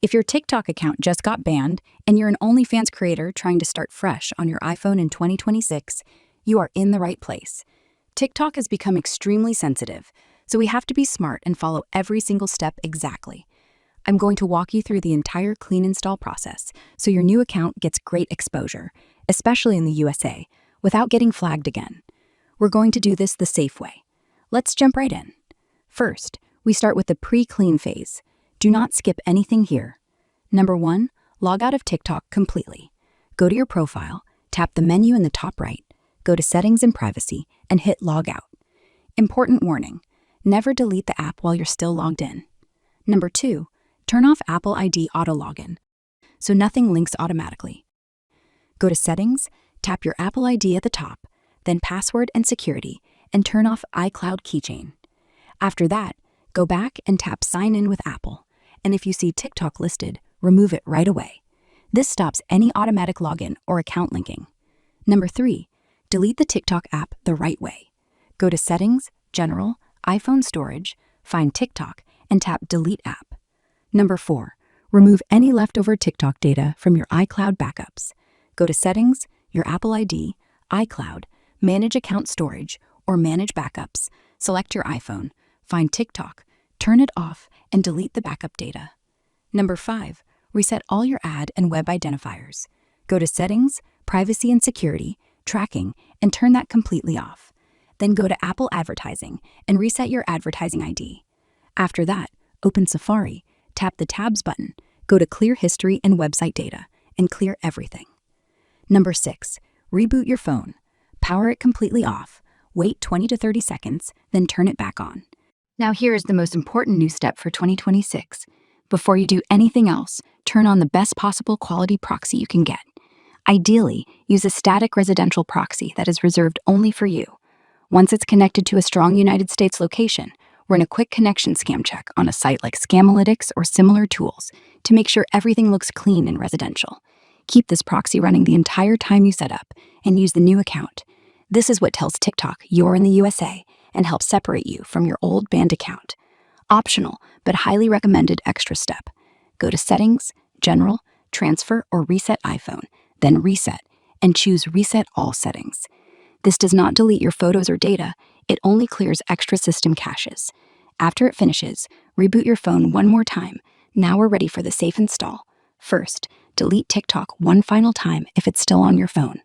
If your TikTok account just got banned and you're an OnlyFans creator trying to start fresh on your iPhone in 2026, you are in the right place. TikTok has become extremely sensitive, so we have to be smart and follow every single step exactly. I'm going to walk you through the entire clean install process so your new account gets great exposure, especially in the USA, without getting flagged again. We're going to do this the safe way. Let's jump right in. First, we start with the pre-clean phase. Do not skip anything here. Number 1, log out of TikTok completely. Go to your profile, tap the menu in the top right, go to Settings and Privacy, and hit Log Out. Important warning, never delete the app while you're still logged in. Number 2, turn off Apple ID auto login, so nothing links automatically. Go to Settings, tap your Apple ID at the top, then Password and Security, and turn off iCloud keychain. After that, go back and tap Sign In with Apple, and if you see TikTok listed, remove it right away. This stops any automatic login or account linking. Number 3, delete the TikTok app the right way. Go to Settings, General, iPhone Storage, find TikTok, and tap Delete App. Number 4, remove any leftover TikTok data from your iCloud backups. Go to Settings, your Apple ID, iCloud, Manage Account Storage, or Manage Backups. Select your iPhone, find TikTok, turn it off, and delete the backup data. Number 5, reset all your ad and web identifiers. Go to Settings, Privacy and Security, Tracking, and turn that completely off. Then go to Apple Advertising and reset your advertising ID. After that, open Safari, tap the Tabs button, go to Clear History and Website Data, and clear everything. Number 6, reboot your phone. Power it completely off, wait 20 to 30 seconds, then turn it back on. Now here is the most important new step for 2026. Before you do anything else, turn on the best possible quality proxy you can get. Ideally, use a static residential proxy that is reserved only for you. Once it's connected to a strong United States location, run a quick connection scam check on a site like Scamalytics or similar tools to make sure everything looks clean and residential. Keep this proxy running the entire time you set up and use the new account. This is what tells TikTok you're in the USA and helps separate you from your old banned account. Optional, but highly recommended extra step. Go to Settings, General, Transfer, or Reset iPhone, then Reset, and choose Reset All Settings. This does not delete your photos or data, it only clears extra system caches. After it finishes, reboot your phone one more time. Now we're ready for the safe install. First, delete TikTok one final time if it's still on your phone.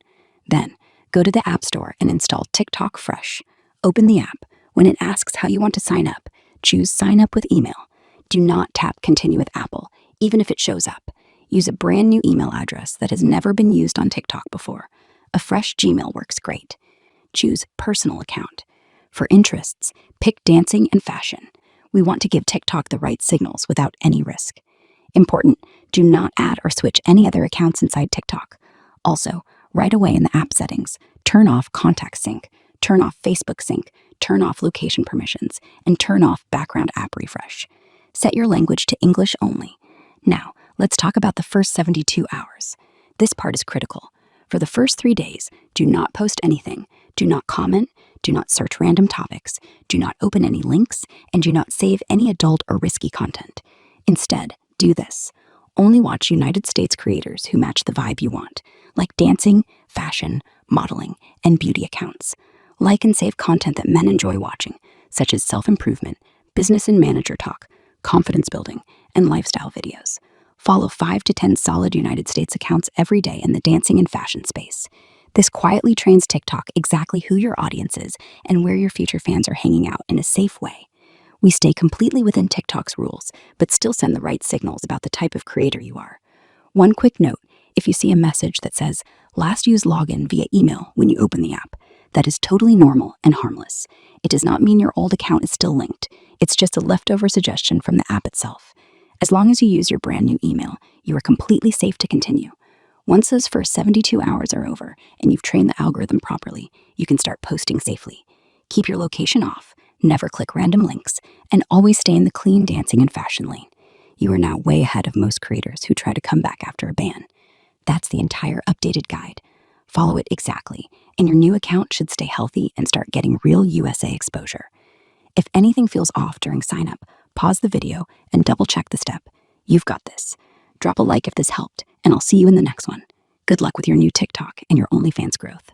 Then, go to the App Store and install TikTok Fresh. Open the app. When it asks how you want to sign up, choose Sign Up with Email. Do not tap Continue with Apple, even if it shows up. Use a brand new email address that has never been used on TikTok before. A fresh Gmail works great. Choose Personal Account. For interests, pick dancing and fashion. We want to give TikTok the right signals without any risk. Important, do not add or switch any other accounts inside TikTok. Also, right away in the app settings, turn off Contact Sync, turn off Facebook Sync, turn off location permissions, and turn off background app refresh. Set your language to English only. Now, let's talk about the first 72 hours. This part is critical. For the first 3 days, do not post anything, do not comment, do not search random topics, do not open any links, and do not save any adult or risky content. Instead, do this. Only watch United States creators who match the vibe you want, like dancing, fashion, modeling, and beauty accounts. Like and save content that men enjoy watching, such as self-improvement, business and manager talk, confidence building, and lifestyle videos. Follow 5 to 10 solid United States accounts every day in the dancing and fashion space. This quietly trains TikTok exactly who your audience is and where your future fans are hanging out in a safe way. We stay completely within TikTok's rules, but still send the right signals about the type of creator you are. One quick note, if you see a message that says, last used login via email when you open the app, that is totally normal and harmless. It does not mean your old account is still linked. It's just a leftover suggestion from the app itself. As long as you use your brand new email, you are completely safe to continue. Once those first 72 hours are over and you've trained the algorithm properly, you can start posting safely. Keep your location off, never click random links, and always stay in the clean dancing and fashion lane. You are now way ahead of most creators who try to come back after a ban. That's the entire updated guide. Follow it exactly, and your new account should stay healthy and start getting real USA exposure. If anything feels off during sign up, pause the video and double check the step. You've got this. drop a like if this helped, and I'll see you in the next one. Good luck with your new TikTok and your OnlyFans growth.